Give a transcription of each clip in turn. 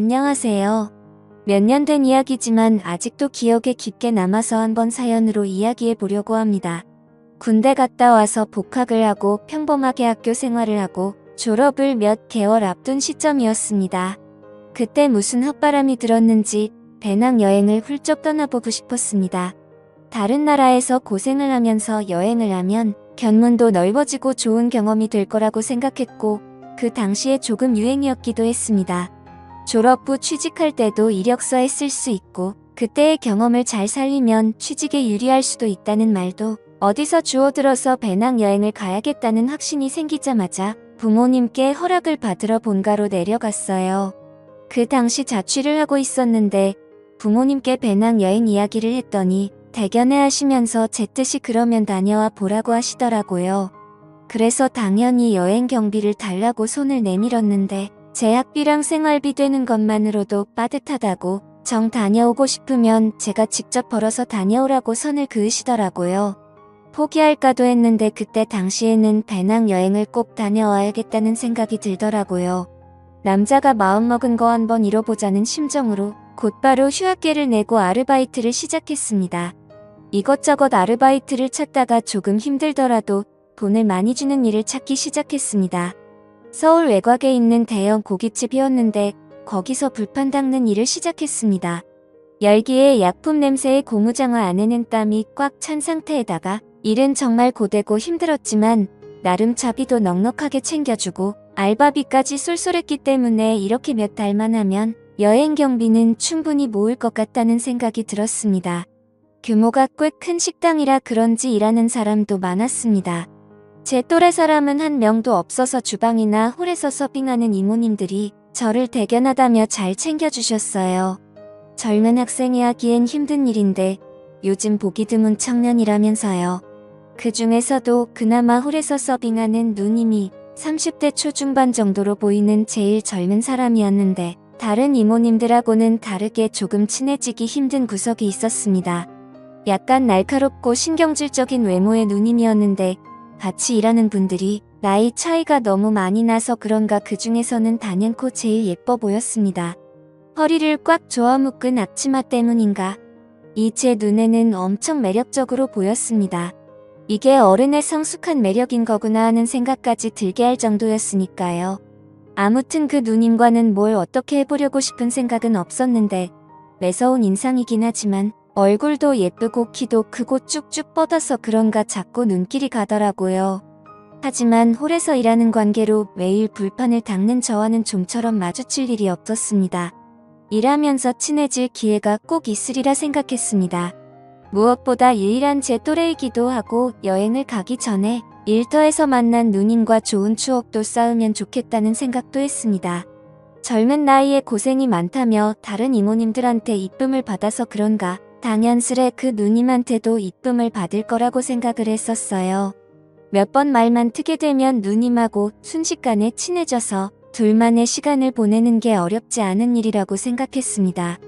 안녕하세요. 몇 년 된 이야기지만 아직도 기억에 깊게 남아서 한번 사연으로 이야기해 보려고 합니다. 군대 갔다 와서 복학을 하고 평범하게 학교 생활을 하고 졸업을 몇 개월 앞둔 시점이었습니다. 그때 무슨 헛바람이 들었는지 배낭여행을 훌쩍 떠나보고 싶었습니다. 다른 나라에서 고생을 하면서 여행을 하면 견문도 넓어지고 좋은 경험이 될 거라고 생각했고 그 당시에 조금 유행이었기도 했습니다. 졸업 후 취직할 때도 이력서에 쓸 수 있고 그때의 경험을 잘 살리면 취직에 유리할 수도 있다는 말도 어디서 주워들어서 배낭여행을 가야겠다는 확신이 생기자마자 부모님께 허락을 받으러 본가로 내려갔어요. 그 당시 자취를 하고 있었는데 부모님께 배낭여행 이야기를 했더니 대견해 하시면서 제 뜻이 그러면 다녀와 보라고 하시더라고요. 그래서 당연히 여행 경비를 달라고 손을 내밀었는데 제 학비랑 생활비 되는 것만으로도 빠듯하다고 정 다녀오고 싶으면 제가 직접 벌어서 다녀오라고 선을 그으시더라고요. 포기할까도 했는데 그때 당시에는 배낭여행을 꼭 다녀와야겠다는 생각이 들더라고요. 남자가 마음먹은 거 한번 이뤄보자는 심정으로 곧바로 휴학계를 내고 아르바이트를 시작했습니다. 이것저것 아르바이트를 찾다가 조금 힘들더라도 돈을 많이 주는 일을 찾기 시작했습니다. 서울 외곽에 있는 대형 고깃집이었는데 거기서 불판 닦는 일을 시작했습니다. 열기에 약품 냄새에 고무장화 안에는 땀이 꽉 찬 상태에다가 일은 정말 고되고 힘들었지만 나름 자비도 넉넉하게 챙겨주고 알바비까지 쏠쏠했기 때문에 이렇게 몇 달만 하면 여행 경비는 충분히 모을 것 같다는 생각이 들었습니다. 규모가 꽤 큰 식당이라 그런지 일하는 사람도 많았습니다. 제 또래 사람은 한 명도 없어서 주방이나 홀에서 서빙하는 이모님들이 저를 대견하다며 잘 챙겨주셨어요. 젊은 학생이 하기엔 힘든 일인데 요즘 보기 드문 청년이라면서요. 그 중에서도 그나마 홀에서 서빙하는 누님이 30대 초중반 정도로 보이는 제일 젊은 사람이었는데 다른 이모님들하고는 다르게 조금 친해지기 힘든 구석이 있었습니다. 약간 날카롭고 신경질적인 외모의 누님이었는데 같이 일하는 분들이 나이 차이가 너무 많이 나서 그런가 그 중에서는 단연코 제일 예뻐 보였습니다. 허리를 꽉 조아 묶은 앞치마 때문인가 이 제 눈에는 엄청 매력적으로 보였습니다. 이게 어른의 성숙한 매력인 거구나 하는 생각까지 들게 할 정도였으니까요. 아무튼 그 누님과는 뭘 어떻게 해보려고 싶은 생각은 없었는데 매서운 인상이긴 하지만 얼굴도 예쁘고 키도 크고 쭉쭉 뻗어서 그런가 자꾸 눈길이 가더라고요. 하지만 홀에서 일하는 관계로 매일 불판을 닦는 저와는 좀처럼 마주칠 일이 없었습니다. 일하면서 친해질 기회가 꼭 있으리라 생각했습니다. 무엇보다 유일한 제 또래이기도 하고 여행을 가기 전에 일터에서 만난 누님과 좋은 추억도 쌓으면 좋겠다는 생각도 했습니다. 젊은 나이에 고생이 많다며 다른 이모님들한테 이쁨을 받아서 그런가 당연스레 그 누님한테도 이쁨을 받을 거라고 생각을 했었어요. 몇 번 말만 트게 되면 누님하고 순식간에 친해져서 둘만의 시간을 보내는 게 어렵지 않은 일이라고 생각했습니다.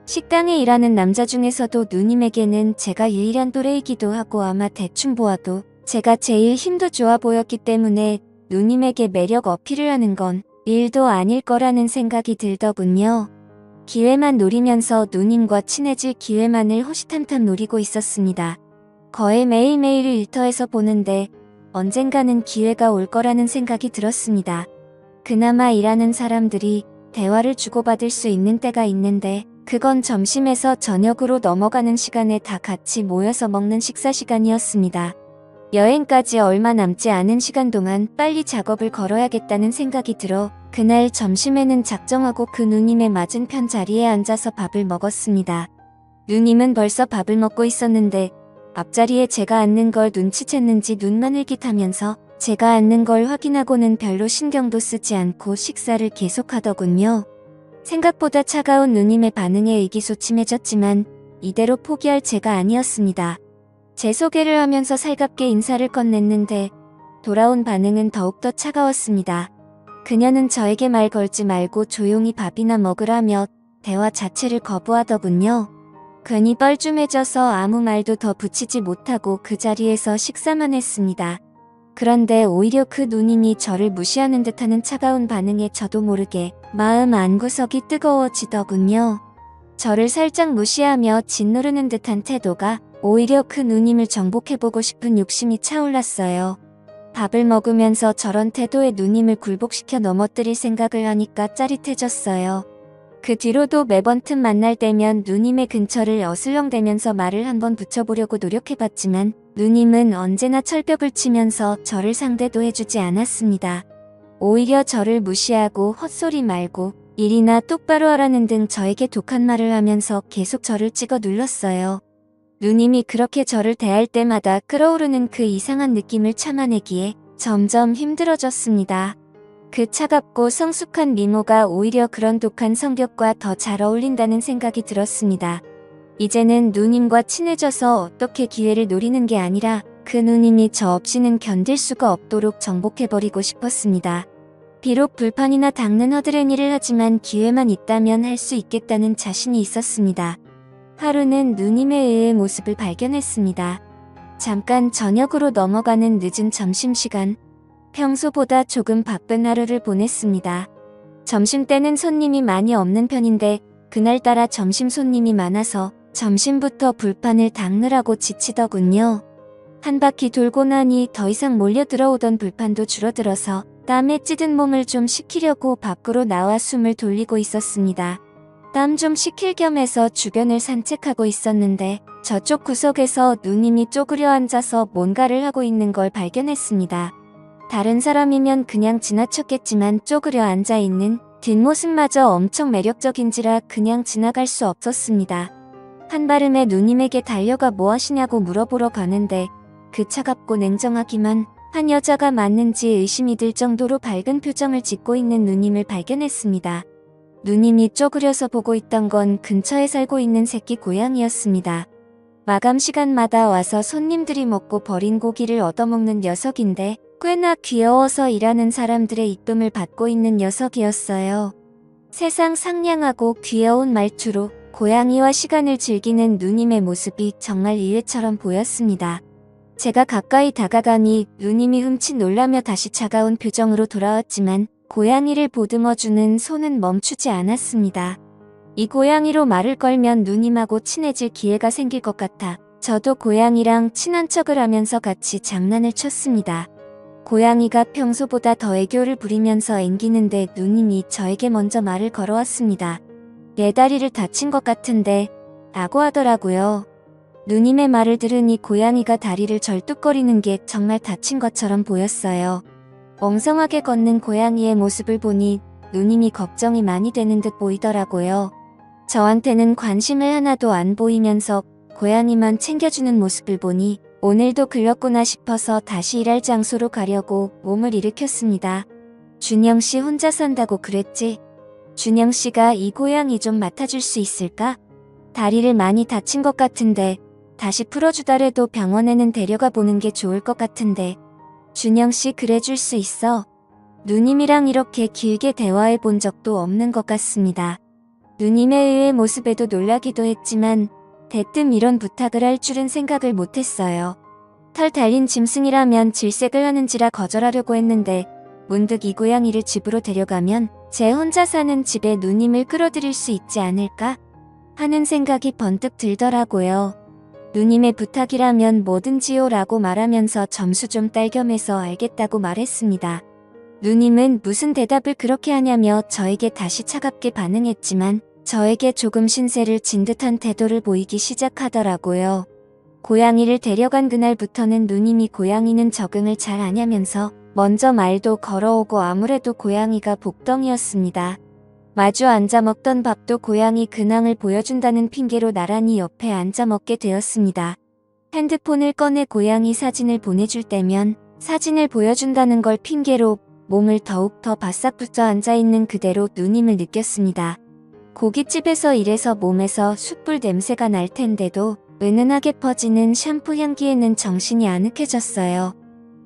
식당에 일하는 남자 중에서도 누님에게는 제가 유일한 또래이기도 하고 아마 대충 보아도 제가 제일 힘도 좋아 보였기 때문에 누님에게 매력 어필을 하는 건 일도 아닐 거라는 생각이 들더군요. 기회만 노리면서 누님과 친해질 기회만을 호시탐탐 노리고 있었습니다. 거의 매일매일 일터에서 보는데 언젠가는 기회가 올 거라는 생각이 들었습니다. 그나마 일하는 사람들이 대화를 주고받을 수 있는 때가 있는데 그건 점심에서 저녁으로 넘어가는 시간에 다 같이 모여서 먹는 식사 시간이었습니다. 여행까지 얼마 남지 않은 시간 동안 빨리 작업을 걸어야겠다는 생각이 들어 그날 점심에는 작정하고 그 누님의 맞은편 자리에 앉아서 밥을 먹었습니다. 누님은 벌써 밥을 먹고 있었는데 앞자리에 제가 앉는 걸 눈치챘는지 눈만 흘깃하면서 제가 앉는 걸 확인하고는 별로 신경도 쓰지 않고 식사를 계속하더군요. 생각보다 차가운 누님의 반응에 의기소침해졌지만 이대로 포기할 제가 아니었습니다. 제 소개를 하면서 살갑게 인사를 건넸는데 돌아온 반응은 더욱더 차가웠습니다. 그녀는 저에게 말 걸지 말고 조용히 밥이나 먹으라며 대화 자체를 거부하더군요. 괜히 뻘쭘해져서 아무 말도 더 붙이지 못하고 그 자리에서 식사만 했습니다. 그런데 오히려 그 누님이 저를 무시하는 듯하는 차가운 반응에 저도 모르게 마음 안구석이 뜨거워지더군요. 저를 살짝 무시하며 짓누르는 듯한 태도가 오히려 그 누님을 정복해보고 싶은 욕심이 차올랐어요. 밥을 먹으면서 저런 태도의 누님을 굴복시켜 넘어뜨릴 생각을 하니까 짜릿해졌어요. 그 뒤로도 매번 틈 만날 때면 누님의 근처를 어슬렁대면서 말을 한번 붙여보려고 노력해봤지만 누님은 언제나 철벽을 치면서 저를 상대도 해주지 않았습니다. 오히려 저를 무시하고 헛소리 말고 일이나 똑바로 하라는 등 저에게 독한 말을 하면서 계속 저를 찍어 눌렀어요. 누님이 그렇게 저를 대할 때마다 끓어오르는 그 이상한 느낌을 참아내기에 점점 힘들어졌습니다. 그 차갑고 성숙한 미모가 오히려 그런 독한 성격과 더 잘 어울린다는 생각이 들었습니다. 이제는 누님과 친해져서 어떻게 기회를 노리는 게 아니라 그 누님이 저 없이는 견딜 수가 없도록 정복해버리고 싶었습니다. 비록 불판이나 닦는 허드렛 일을 하지만 기회만 있다면 할 수 있겠다는 자신이 있었습니다. 하루는 누님의 의의 모습을 발견했습니다. 잠깐 저녁으로 넘어가는 늦은 점심시간, 평소보다 조금 바쁜 하루를 보냈습니다. 점심때는 손님이 많이 없는 편인데 그날따라 점심 손님이 많아서 점심부터 불판을 닦느라고 지치더군요. 한 바퀴 돌고 나니 더 이상 몰려 들어오던 불판도 줄어들어서 땀에 찌든 몸을 좀 식히려고 밖으로 나와 숨을 돌리고 있었습니다. 땀 좀 식힐 겸 해서 주변을 산책하고 있었는데 저쪽 구석에서 누님이 쪼그려 앉아서 뭔가를 하고 있는 걸 발견했습니다. 다른 사람이면 그냥 지나쳤겠지만 쪼그려 앉아있는 뒷모습마저 엄청 매력적인지라 그냥 지나갈 수 없었습니다. 한발음에 누님에게 달려가 뭐 하시냐고 물어보러 가는데 그 차갑고 냉정하기만 한 여자가 맞는지 의심이 들 정도로 밝은 표정을 짓고 있는 누님을 발견했습니다. 누님이 쪼그려서 보고 있던 건 근처에 살고 있는 새끼 고양이였습니다. 마감 시간마다 와서 손님들이 먹고 버린 고기를 얻어먹는 녀석인데 꽤나 귀여워서 일하는 사람들의 이쁨을 받고 있는 녀석이었어요. 세상 상냥하고 귀여운 말투로 고양이와 시간을 즐기는 누님의 모습이 정말 일회처럼 보였습니다. 제가 가까이 다가가니 누님이 흠칫 놀라며 다시 차가운 표정으로 돌아왔지만 고양이를 보듬어주는 손은 멈추지 않았습니다. 이 고양이로 말을 걸면 누님하고 친해질 기회가 생길 것 같아 저도 고양이랑 친한 척을 하면서 같이 장난을 쳤습니다. 고양이가 평소보다 더 애교를 부리면서 앵기는데 누님이 저에게 먼저 말을 걸어왔습니다. 내 다리를 다친 것 같은데 라고 하더라고요. 누님의 말을 들으니 고양이가 다리를 절뚝거리는 게 정말 다친 것처럼 보였어요. 엉성하게 걷는 고양이의 모습을 보니 누님이 걱정이 많이 되는 듯 보이더라고요. 저한테는 관심을 하나도 안 보이면서 고양이만 챙겨주는 모습을 보니 오늘도 글렀구나 싶어서 다시 일할 장소로 가려고 몸을 일으켰습니다. 준영씨 혼자 산다고 그랬지? 준영씨가 이 고양이 좀 맡아줄 수 있을까? 다리를 많이 다친 것 같은데 다시 풀어주더라도 병원에는 데려가 보는 게 좋을 것 같은데 준영씨 그래 줄 수 있어? 누님이랑 이렇게 길게 대화해 본 적도 없는 것 같습니다. 누님의 의외의 모습에도 놀라기도 했지만 대뜸 이런 부탁을 할 줄은 생각을 못했어요. 털 달린 짐승이라면 질색을 하는지라 거절하려고 했는데 문득 이 고양이를 집으로 데려가면 제 혼자 사는 집에 누님을 끌어들일 수 있지 않을까 하는 생각이 번뜩 들더라고요. 누님의 부탁이라면 뭐든지요 라고 말하면서 점수 좀 딸겸해서 알겠다고 말했습니다. 누님은 무슨 대답을 그렇게 하냐며 저에게 다시 차갑게 반응했지만 저에게 조금 신세를 진 듯한 태도를 보이기 시작하더라고요. 고양이를 데려간 그날부터는 누님이 고양이는 적응을 잘 하냐면서 먼저 말도 걸어오고 아무래도 고양이가 복덩이였습니다. 마주 앉아 먹던 밥도 고양이 근황을 보여준다는 핑계로 나란히 옆에 앉아 먹게 되었습니다. 핸드폰을 꺼내 고양이 사진을 보내줄 때면 사진을 보여준다는 걸 핑계로 몸을 더욱 더 바싹 붙여 앉아있는 그대로 누님을 느꼈습니다. 고깃집에서 일해서 몸에서 숯불 냄새가 날 텐데도 은은하게 퍼지는 샴푸 향기에는 정신이 아늑해졌어요.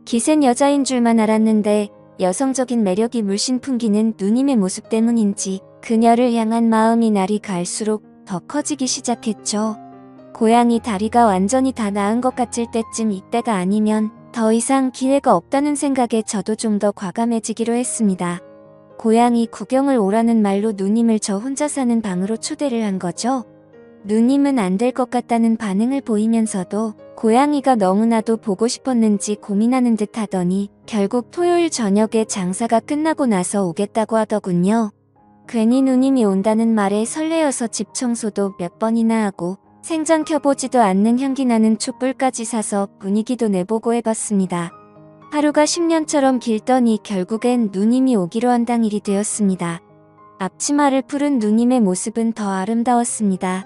기센 여자인 줄만 알았는데 여성적인 매력이 물씬 풍기는 누님의 모습 때문인지 그녀를 향한 마음이 날이 갈수록 더 커지기 시작했죠. 고양이 다리가 완전히 다 나은 것 같을 때쯤 이때가 아니면 더 이상 기회가 없다는 생각에 저도 좀 더 과감해지기로 했습니다. 고양이 구경을 오라는 말로 누님을 저 혼자 사는 방으로 초대를 한 거죠. 누님은 안 될 것 같다는 반응을 보이면서도 고양이가 너무나도 보고 싶었는지 고민하는 듯 하더니 결국 토요일 저녁에 장사가 끝나고 나서 오겠다고 하더군요. 괜히 누님이 온다는 말에 설레어서 집 청소도 몇 번이나 하고 생전 켜보지도 않는 향기나는 촛불까지 사서 분위기도 내보고 해봤습니다. 하루가 10년처럼 길더니 결국엔 누님이 오기로 한 당일이 되었습니다. 앞치마를 풀은 누님의 모습은 더 아름다웠습니다.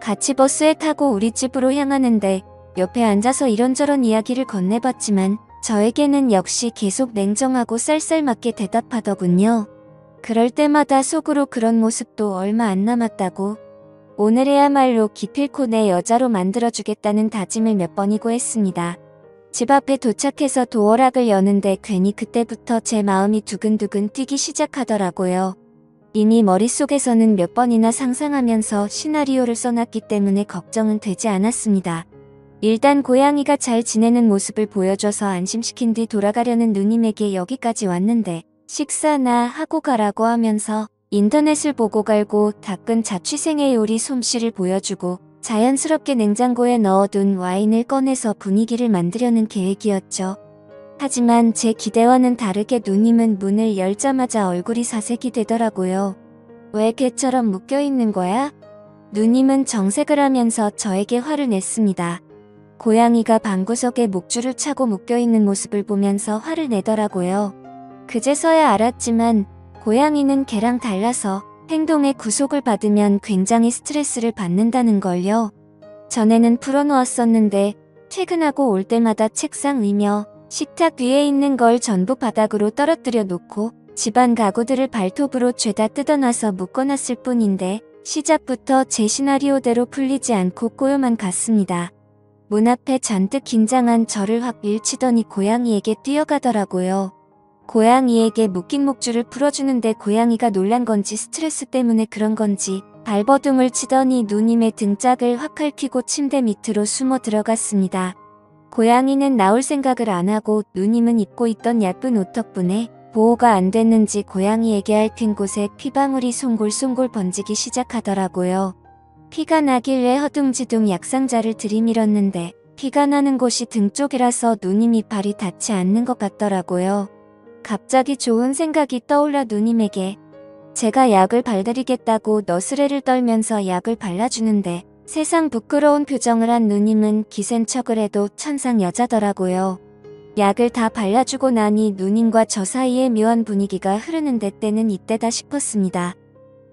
같이 버스에 타고 우리 집으로 향하는데 옆에 앉아서 이런저런 이야기를 건네봤지만 저에게는 역시 계속 냉정하고 쌀쌀맞게 대답하더군요. 그럴 때마다 속으로 그런 모습도 얼마 안 남았다고, 오늘에야말로 기필코 내 여자로 만들어주겠다는 다짐을 몇 번이고 했습니다. 집 앞에 도착해서 도어락을 여는데 괜히 그때부터 제 마음이 두근두근 뛰기 시작하더라고요. 이미 머릿속에서는 몇 번이나 상상하면서 시나리오를 써놨기 때문에 걱정은 되지 않았습니다. 일단 고양이가 잘 지내는 모습을 보여줘서 안심시킨 뒤 돌아가려는 누님에게 여기까지 왔는데 식사나 하고 가라고 하면서 인터넷을 보고 갈고 닦은 자취생의 요리 솜씨를 보여주고 자연스럽게 냉장고에 넣어둔 와인을 꺼내서 분위기를 만들려는 계획이었죠. 하지만 제 기대와는 다르게 누님은 문을 열자마자 얼굴이 사색이 되더라고요. 왜 개처럼 묶여있는 거야? 누님은 정색을 하면서 저에게 화를 냈습니다. 고양이가 방구석에 목줄을 차고 묶여있는 모습을 보면서 화를 내더라고요. 그제서야 알았지만 고양이는 개랑 달라서 행동에 구속을 받으면 굉장히 스트레스를 받는다는 걸요. 전에는 풀어놓았었는데 퇴근하고 올 때마다 책상 위며 식탁 위에 있는 걸 전부 바닥으로 떨어뜨려 놓고 집안 가구들을 발톱으로 죄다 뜯어놔서 묶어놨을 뿐인데 시작부터 제 시나리오대로 풀리지 않고 꼬여만 갔습니다. 문 앞에 잔뜩 긴장한 저를 확 밀치더니 고양이에게 뛰어가더라고요. 고양이에게 묶인 목줄을 풀어주는데 고양이가 놀란 건지 스트레스 때문에 그런 건지 발버둥을 치더니 누님의 등짝을 확 핥히고 침대 밑으로 숨어 들어갔습니다. 고양이는 나올 생각을 안 하고 누님은 입고 있던 얇은 옷 덕분에 보호가 안 됐는지 고양이에게 핥힌 곳에 피방울이 송골송골 번지기 시작하더라고요. 피가 나길래 허둥지둥 약상자를 들이밀었는데 피가 나는 곳이 등 쪽이라서 누님이 발이 닿지 않는 것 같더라고요. 갑자기 좋은 생각이 떠올라 누님에게 제가 약을 발드리겠다고 너스레를 떨면서 약을 발라주는데 세상 부끄러운 표정을 한 누님은 기센 척을 해도 천상 여자더라고요. 약을 다 발라주고 나니 누님과 저 사이에 묘한 분위기가 흐르는데 때는 이때다 싶었습니다.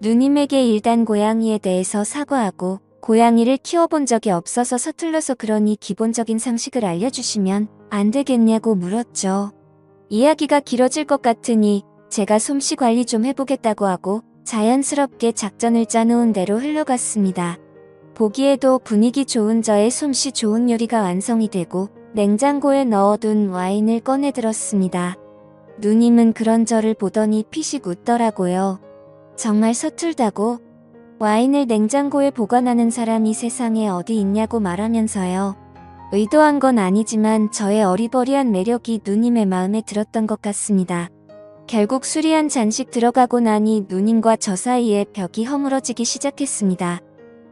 누님에게 일단 고양이에 대해서 사과하고 고양이를 키워본 적이 없어서 서툴러서 그러니 기본적인 상식을 알려주시면 안 되겠냐고 물었죠. 이야기가 길어질 것 같으니 제가 솜씨 관리 좀 해보겠다고 하고 자연스럽게 작전을 짜놓은 대로 흘러갔습니다. 보기에도 분위기 좋은 저의 솜씨 좋은 요리가 완성이 되고 냉장고에 넣어둔 와인을 꺼내 들었습니다. 누님은 그런 저를 보더니 피식 웃더라고요. 정말 서툴다고? 와인을 냉장고에 보관하는 사람이 세상에 어디 있냐고 말하면서요. 의도한 건 아니지만 저의 어리버리한 매력이 누님의 마음에 들었던 것 같습니다. 결국 술이 한 잔씩 들어가고 나니 누님과 저 사이에 벽이 허물어지기 시작했습니다.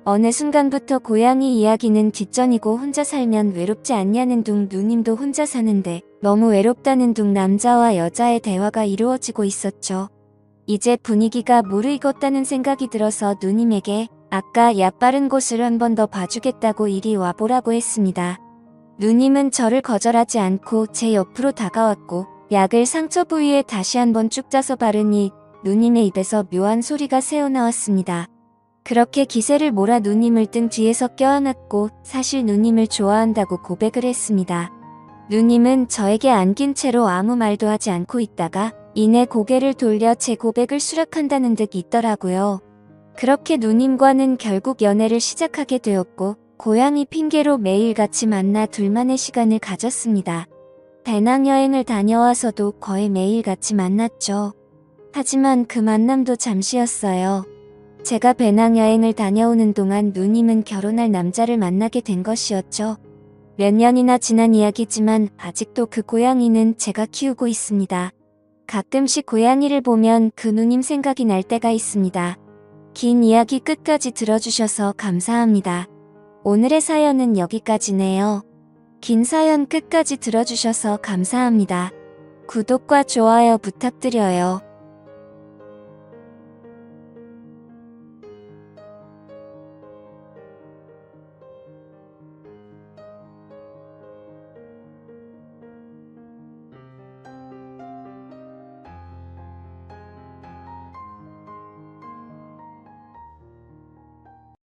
어느 순간부터 고양이 이야기는 뒷전이고 혼자 살면 외롭지 않냐는 둥 누님도 혼자 사는데 너무 외롭다는 둥 남자와 여자의 대화가 이루어지고 있었죠. 이제 분위기가 무르익었다는 생각이 들어서 누님에게 아까 약 바른 곳을 한 번 더 봐주겠다고 이리 와보라고 했습니다. 누님은 저를 거절하지 않고 제 옆으로 다가왔고 약을 상처 부위에 다시 한번 쭉 짜서 바르니 누님의 입에서 묘한 소리가 새어나왔습니다. 그렇게 기세를 몰아 누님을 등 뒤에서 껴안았고 사실 누님을 좋아한다고 고백을 했습니다. 누님은 저에게 안긴 채로 아무 말도 하지 않고 있다가 이내 고개를 돌려 제 고백을 수락한다는 듯 있더라고요. 그렇게 누님과는 결국 연애를 시작하게 되었고 고양이 핑계로 매일 같이 만나 둘만의 시간을 가졌습니다. 배낭여행을 다녀와서도 거의 매일 같이 만났죠. 하지만 그 만남도 잠시였어요. 제가 배낭여행을 다녀오는 동안 누님은 결혼할 남자를 만나게 된 것이었죠. 몇 년이나 지난 이야기지만 아직도 그 고양이는 제가 키우고 있습니다. 가끔씩 고양이를 보면 그 누님 생각이 날 때가 있습니다. 긴 이야기 끝까지 들어주셔서 감사합니다. 오늘의 사연은 여기까지네요. 긴 사연 끝까지 들어주셔서 감사합니다. 구독과 좋아요 부탁드려요.